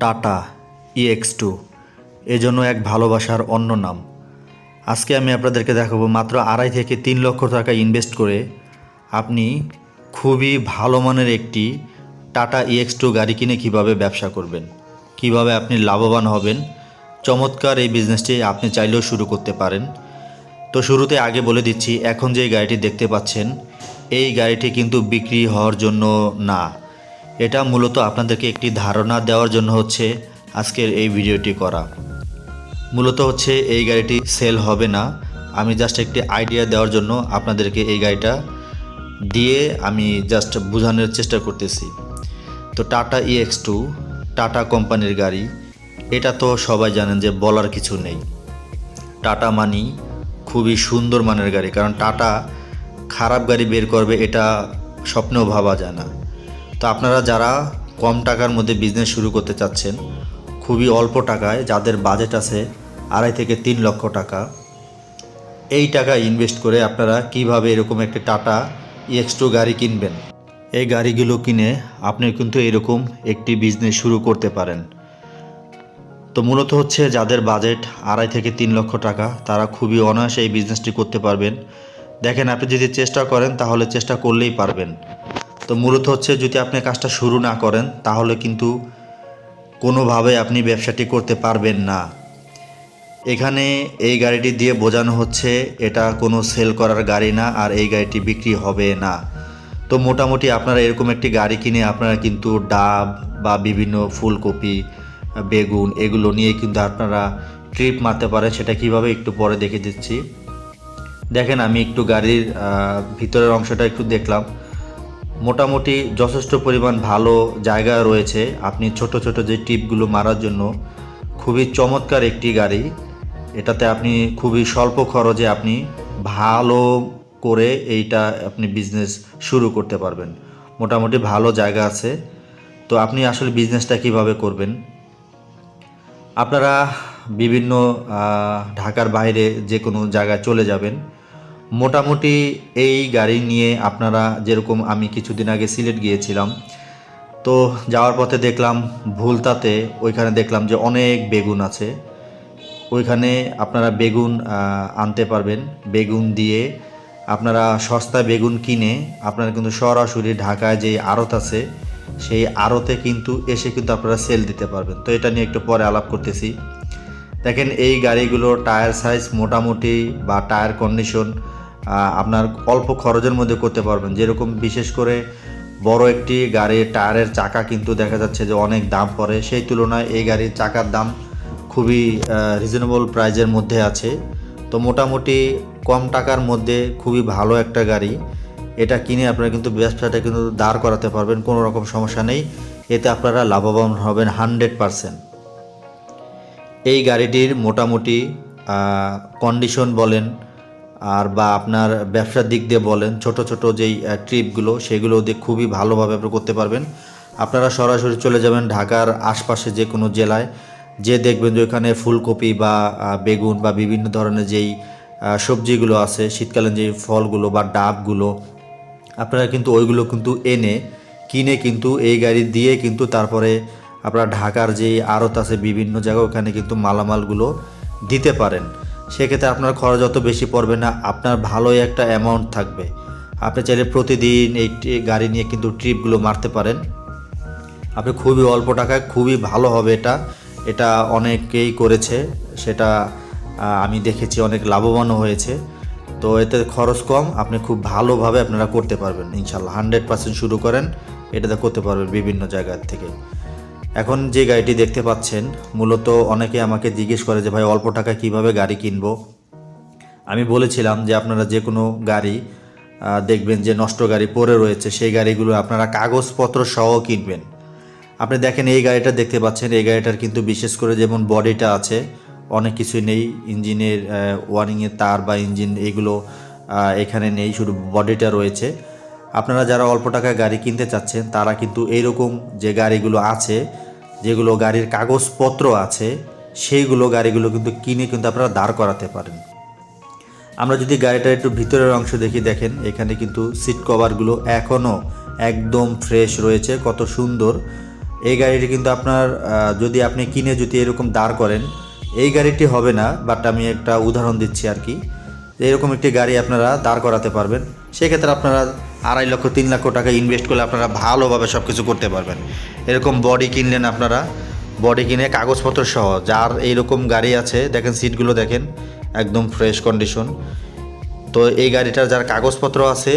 Tata EX2 এজন্য এক ভালোবাসার অন্য নাম। আজকে আমি আপনাদেরকে দেখাবো মাত্র 2.5 থেকে 3 লক্ষ টাকা ইনভেস্ট করে আপনি খুবই ভালো মানের একটি টাটা EX2 গাড়ি কিনে কিভাবে ব্যবসা করবেন, কিভাবে আপনি লাভবান হবেন। চমৎকার এই বিজনেসটি আপনি চাইলেও শুরু করতে পারেন। তো শুরুতে আগে বলে দিচ্ছি, এখন যে গাড়িটি দেখতে পাচ্ছেন এই গাড়িটি কিন্তু বিক্রি হওয়ার জন্য না, এটা মূলত আপনাদেরকে একটি ধারণা দেওয়ার জন্য হচ্ছে আজকের এই ভিডিওটি করা। মূলত হচ্ছে এই গাড়িটি সেল হবে না, আমি জাস্ট একটি আইডিয়া দেওয়ার জন্য আপনাদেরকে এই গাড়িটা দিয়ে আমি জাস্ট বোঝানোর চেষ্টা করতেছি। তো টাটা EX2 টাটা কোম্পানির গাড়ি, এটা তো সবাই জানেন যে বলার কিছু নেই। টাটা মানি খুবই সুন্দর মানের গাড়ি, কারণ টাটা খারাপ গাড়ি বের করবে এটা স্বপ্নেও ভাবা যায় না। তো আপনারা যারা কম টাকার মধ্যে বিজনেস শুরু করতে চাচ্ছেন, খুবই অল্প টাকায়, যাদের বাজেট আছে 2.5 থেকে 3 লক্ষ টাকা, এই টাকা ইনভেস্ট করে আপনারা কিভাবে এরকম একটি টাটা EX2 গাড়ি কিনবেন। এই গাড়িগুলো কিনে আপনি কিন্তু এরকম একটি বিজনেস শুরু করতে পারেন। তো মূলত হচ্ছে যাদের বাজেট 2.5 থেকে 3 লক্ষ টাকা, তারা খুবই অনায়াসে এই বিজনেসটি করতে পারবেন। দেখেন, আপনি যদি চেষ্টা করেন তাহলে চেষ্টা করলেই পারবেন। তো মূলত হচ্ছে যদি আপনি কাজটা শুরু না করেন তাহলে কিন্তু কোনোভাবে আপনি ব্যবসাটি করতে পারবেন না। এখানে এই গাড়িটি দিয়ে বোঝানো হচ্ছে এটা কোনো সেল করার গাড়ি না, আর এই গাড়িটি বিক্রি হবে না। তো মোটামুটি আপনারা এরকম একটি গাড়ি কিনে আপনারা কিন্তু ডাব বা বিভিন্ন ফুলকপি, বেগুন এগুলো নিয়ে কিন্তু আপনারা ট্রিপ মারতে পারেন। সেটা কিভাবে একটু পরে দেখে দিচ্ছি। দেখেন, আমি একটু গাড়ির ভিতরের অংশটা একটু দেখলাম, মোটামুটি যথেষ্ট পরিমাণ ভালো জায়গা রয়েছে আপনি ছোট ছোট যে ট্রিপগুলো মারার জন্য। খুবই চমৎকার একটি গাড়ি, এটাতে আপনি খুবই স্বল্প খরচে আপনি ভালো করে এইটা আপনি বিজনেস শুরু করতে পারবেন। মোটামুটি ভালো জায়গা আছে। তো আপনি আসলে বিজনেসটা কিভাবে করবেন, আপনারা বিভিন্ন ঢাকার বাইরে যে কোনো জায়গায় চলে যাবেন। মোটামুটি এই গাড়ি নিয়ে আপনারা, যেরকম আমি কিছুদিন আগে সিলেট গিয়েছিলাম, তো যাওয়ার পথে দেখলাম ভুলতাতে, ওইখানে দেখলাম যে অনেক বেগুন আছে। ওইখানে আপনারা বেগুন আনতে পারবেন। বেগুন দিয়ে আপনারা সস্তা বেগুন কিনে আপনারা কিন্তু সরাসরি ঢাকায় যে আড়ত আছে সেই আড়তে কিন্তু এসে কিন্তু আপনারা সেল দিতে পারবেন। তো এটা নিয়ে একটু পরে আলাপ করতেছি। দেখেন, এই গাড়িগুলো টায়ার সাইজ মোটামুটি বা টায়ার কন্ডিশন আপনার অল্প খরচের মধ্যে করতে পারবেন। যেরকম বিশেষ করে বড় একটি গাড়ির টায়ারের চাকা কিন্তু দেখা যাচ্ছে যে অনেক দাম পড়ে, সেই তুলনায় এই গাড়ির চাকার দাম খুবই রিজনেবল প্রাইজের মধ্যে আছে। তো মোটামুটি কম টাকার মধ্যে খুবই ভালো একটা গাড়ি, এটা কিনে আপনারা কিন্তু ব্যবসাটা কিন্তু দাঁড় করাতে পারবেন, কোনো রকম সমস্যা নেই। এতে আপনারা লাভবান হবেন 100%। এই গাড়িটির মোটামুটি কন্ডিশন বলেন আর বা আপনার ব্যবসার দিক দিয়ে বলেন, ছোট ছোট যেই ট্রিপগুলো সেগুলো দিয়ে খুবই ভালোভাবে আপনি করতে পারবেন। আপনারা সরাসরি চলে যাবেন ঢাকার আশপাশে যে কোনো জেলায়, যে দেখবেন যে ওইখানে ফুলকপি বা বেগুন বা বিভিন্ন ধরনের যেই সবজিগুলো আছে, শীতকালীন যেই ফলগুলো বা ডাবগুলো, আপনারা কিন্তু ওইগুলো কিন্তু এনে কিনে কিন্তু এই গাড়ি দিয়ে কিন্তু তারপরে আপনারা ঢাকার যে আড়ত আছে বিভিন্ন জায়গায়, ওখানে কিন্তু মালামালগুলো দিতে পারেন। সেক্ষেত্রে আপনার খরচ অত বেশি পড়বে না, আপনার ভালোই একটা অ্যামাউন্ট থাকবে। আপনি চাইলে প্রতিদিন এই গাড়ি নিয়ে কিন্তু ট্রিপগুলো মারতে পারেন। আপনি খুবই অল্প টাকায় খুবই ভালো হবে এটা। এটা অনেকেই করেছে, সেটা আমি দেখেছি, অনেক লাভবানও হয়েছে। তো এতে খরচ কম, আপনি খুব ভালোভাবে আপনারা করতে পারবেন ইনশাল্লাহ। 100% শুরু করেন, এটাতে করতে পারবেন বিভিন্ন জায়গার থেকে। এখন যে গাড়িটি দেখতে পাচ্ছেন, মূলত অনেকে আমাকে জিজ্ঞেস করে যে ভাই অল্প টাকায় কিভাবে গাড়ি কিনবো। আমি বলেছিলাম যে আপনারা যে কোনো গাড়ি দেখবেন যে নষ্ট গাড়ি পড়ে রয়েছে, সেই গাড়িগুলো আপনারা কাগজপত্র সহ কিনবেন। আপনি দেখেন এই গাড়িটা দেখতে পাচ্ছেন, এই গাড়িটার কিন্তু বিশেষ করে যেমন বডিটা আছে, অনেক কিছুই নেই, ইঞ্জিনের ওয়ারিংয়ের তার বা ইঞ্জিন এগুলো এখানে নেই, শুধু বডিটা রয়েছে। আপনারা যারা অল্প টাকায় গাড়ি কিনতে চাচ্ছেন তারা কিন্তু এইরকম যে গাড়িগুলো আছে, যেগুলো গাড়ির কাগজপত্র আছে, সেইগুলো গাড়িগুলো কিন্তু কিনে কিন্তু আপনারা দাঁড় করাতে পারেন। আমরা যদি গাড়িটার একটু ভিতরের অংশ দেখি, দেখেন এখানে কিন্তু সিট কভারগুলো এখনও একদম ফ্রেশ রয়েছে, কত সুন্দর। এই গাড়িটি কিন্তু আপনার যদি আপনি কিনে যদি এরকম দাঁড় করেন, এই গাড়িটি হবে না, বাট আমি একটা উদাহরণ দিচ্ছি আর কি। এরকম একটি গাড়ি আপনারা দাঁড় করাতে পারবেন, সেক্ষেত্রে আপনারা 2.5 লক্ষ 3 লক্ষ টাকা ইনভেস্ট করলে আপনারা ভালোভাবে সব কিছু করতে পারবেন। এরকম বডি কিনলেন আপনারা, বডি কিনে কাগজপত্র সহ, যার এইরকম গাড়ি আছে দেখেন সিটগুলো দেখেন একদম ফ্রেশ কন্ডিশন। তো এই গাড়িটার যার কাগজপত্র আছে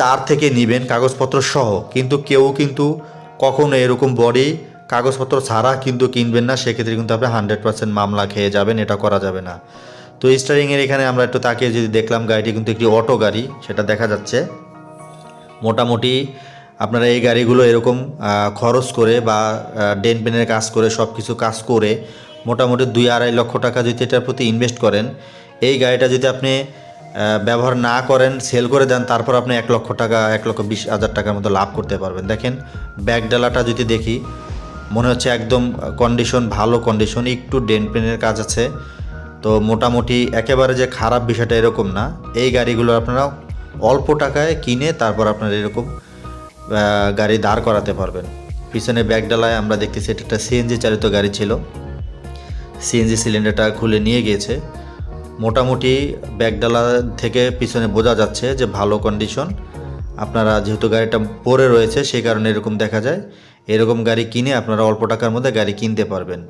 তার থেকে নেবেন কাগজপত্র সহ, কিন্তু কেউ কিন্তু কখনো এরকম বডি কাগজপত্র ছাড়া কিন্তু কিনবেন না, সেক্ষেত্রে কিন্তু আপনি 100% মামলা খেয়ে যাবেন, এটা করা যাবে না। তো স্টারিংয়ের এখানে আমরা একটু তাকিয়ে যদি দেখলাম, গাড়িটি কিন্তু একটি অটো গাড়ি, সেটা দেখা যাচ্ছে। মোটামুটি আপনারা এই গাড়িগুলো এরকম খরচ করে বা ডেন পেনের কাজ করে সব কিছু কাজ করে মোটামুটি 2-2.5 লক্ষ টাকা যদি এটার প্রতি ইনভেস্ট করেন, এই গাড়িটা যদি আপনি ব্যবহার না করেন, সেল করে দেন, তারপর আপনি 1 লক্ষ টাকা 1,20,000 টাকার মতো লাভ করতে পারবেন। দেখেন ব্যাকডালাটা যদি দেখি, মনে হচ্ছে একদম কন্ডিশন ভালো কন্ডিশন, একটু ডেন পেনের কাজ আছে। তো মোটামুটি একেবারে যে খারাপ বিষয়টা এরকম না। এই গাড়িগুলো আপনারা অল্প টাকায় কিনে তারপর আপনারা এরকম গাড়ি দাঁড় করাতে পারবেন। পিছনে ব্যাকডালায় আমরা দেখতেছি এটা একটা সিএনজি চালিত গাড়ি ছিল, সিএনজি সিলিন্ডারটা খুলে নিয়ে গিয়েছে। মোটামুটি ব্যাকডালা থেকে পিছনে বোঝা যাচ্ছে যে ভালো কন্ডিশন। আপনারা যেহেতু গাড়িটা পড়ে রয়েছে সেই কারণে এরকম দেখা যায়। এরকম গাড়ি কিনে আপনারা অল্প টাকার মধ্যে গাড়ি কিনতে পারবেন।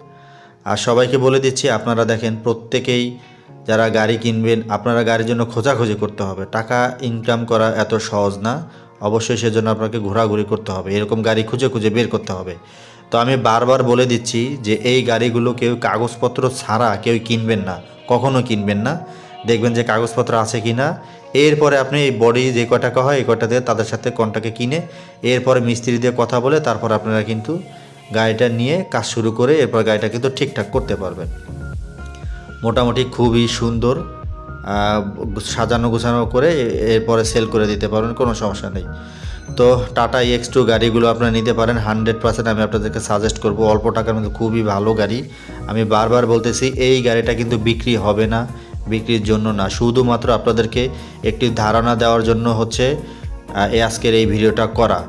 আর সবাইকে বলে দিচ্ছি, আপনারা দেখেন প্রত্যেকেই যারা গাড়ি কিনবেন, আপনারা গাড়ির জন্য খোঁজাখুঁজি করতে হবে। টাকা ইনকাম করা এত সহজ না, অবশ্যই সেজন্য আপনাকে ঘোরাঘুরি করতে হবে, এরকম গাড়ি খুঁজে খুঁজে বের করতে হবে। তো আমি বারবার বলে দিচ্ছি যে এই গাড়িগুলো কেউ কাগজপত্র ছাড়া কেউ কিনবেন না, কখনো কিনবেন না। দেখবেন যে কাগজপত্র আছে কি না, এরপরে আপনি এই বডি যে কয় টাকা হয় এই কয়টা দিয়ে তাদের সাথে কন্ট্রাক্টে কিনে এরপরে মিস্ত্রি দিয়ে কথা বলে তারপর আপনারা কিন্তু গাড়িটা নিয়ে কাজ শুরু করে এরপর গাড়িটা কিন্তু ঠিকঠাক করতে পারবেন। মোটামুটি খুবই সুন্দর সাজানো গোছানো করে এরপরে সেল করে দিতে পারবেন, কোনো সমস্যা নেই। তো টাটা EX2 গাড়িগুলো আপনারা নিতে পারেন 100%। আমি আপনাদেরকে সাজেস্ট করব, অল্প টাকার মধ্যে খুবই ভালো গাড়ি। আমি বারবার বলতেছি এই গাড়িটা কিন্তু বিক্রি হবে না, বিক্রির জন্য না, শুধুমাত্র আপনাদেরকে একটি ধারণা দেওয়ার জন্য হচ্ছে আজকের এই ভিডিওটা করা।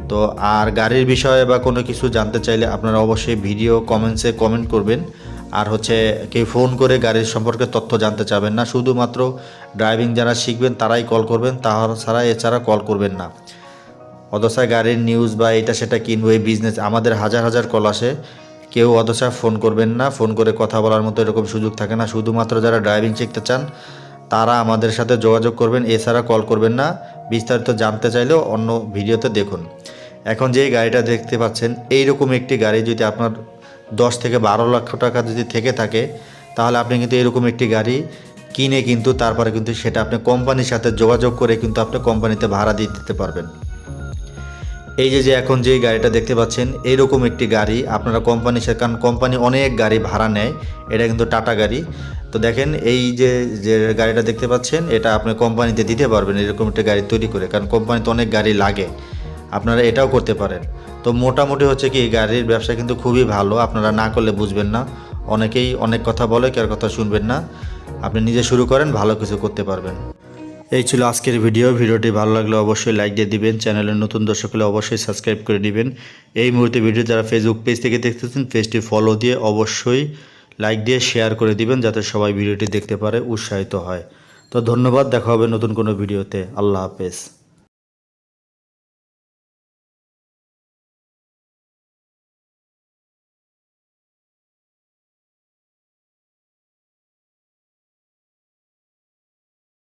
তো আর গাড়ির বিষয়ে বা কোনো কিছু জানতে চাইলে আপনারা অবশ্যই ভিডিও কমেন্টসে কমেন্ট করবেন। আর হচ্ছে কেউ ফোন করে গাড়ির সম্পর্কে তথ্য জানতে চাবেন না, শুধুমাত্র ড্রাইভিং যারা শিখবেন তারাই কল করবেন, তাছাড়া এছাড়া কল করবেন না। অদশায় গাড়ির নিউজ বা এটা সেটা কিনবো এই বিজনেস, আমাদের হাজার হাজার কল আসে, কেউ অদশায় ফোন করবেন না, ফোন করে কথা বলার মতো এরকম সুযোগ থাকে না। শুধুমাত্র যারা ড্রাইভিং শিখতে চান তারা আমাদের সাথে যোগাযোগ করবেন, এছাড়া কল করবেন না। বিস্তারিত জানতে চাইলেও অন্য ভিডিওতে দেখুন। এখন যে গাড়িটা দেখতে পাচ্ছেন, এইরকম একটি গাড়ি যদি আপনার 10 থেকে 12 লক্ষ টাকা যদি থেকে থাকে, তাহলে আপনি কিন্তু এরকম একটি গাড়ি কিনে কিন্তু তারপরে কিন্তু সেটা আপনি কোম্পানির সাথে যোগাযোগ করে কিন্তু আপনি কোম্পানিতে ভাড়া দিয়ে দিতে পারবেন। এই যে এখন যে গাড়িটা দেখতে পাচ্ছেন, এইরকম একটি গাড়ি আপনারা কোম্পানির সাথে, কারণ কোম্পানি অনেক গাড়ি ভাড়া নেয়, এটা কিন্তু টাটা গাড়ি। তো দেখেন এই যে গাড়িটা দেখতে পাচ্ছেন, এটা আপনি কোম্পানিতে দিতে পারবেন এরকম একটা গাড়ি তৈরি করে, কারণ কোম্পানিতে অনেক গাড়ি লাগে, আপনারা এটাও করতে পারেন। তো মোটামুটি হচ্ছে কি গাড়ির ব্যবসা কিন্তু খুবই ভালো, আপনারা না করলে বুঝবেন না। অনেকেই অনেক কথা বলে, কার কথা শুনবেন না, আপনি নিজে শুরু করেন, ভালো কিছু করতে পারবেন। এই ছিল আজকের ভিডিওটি ভালো লাগলে অবশ্যই লাইক দিয়ে দিবেন, চ্যানেলের নতুন দর্শক হলে অবশ্যই সাবস্ক্রাইব করে দিবেন। এই মুহূর্তে ভিডিও যারা ফেসবুক পেজ থেকে দেখতেছেন, পেজটি ফলো দিয়ে অবশ্যই লাইক দিয়ে শেয়ার করে দিবেন, যাতে সবাই ভিডিওটি দেখতে পারে, উৎসাহিত হয়। তো ধন্যবাদ, দেখা হবে নতুন কোনো ভিডিওতে। আল্লাহ হাফেজ।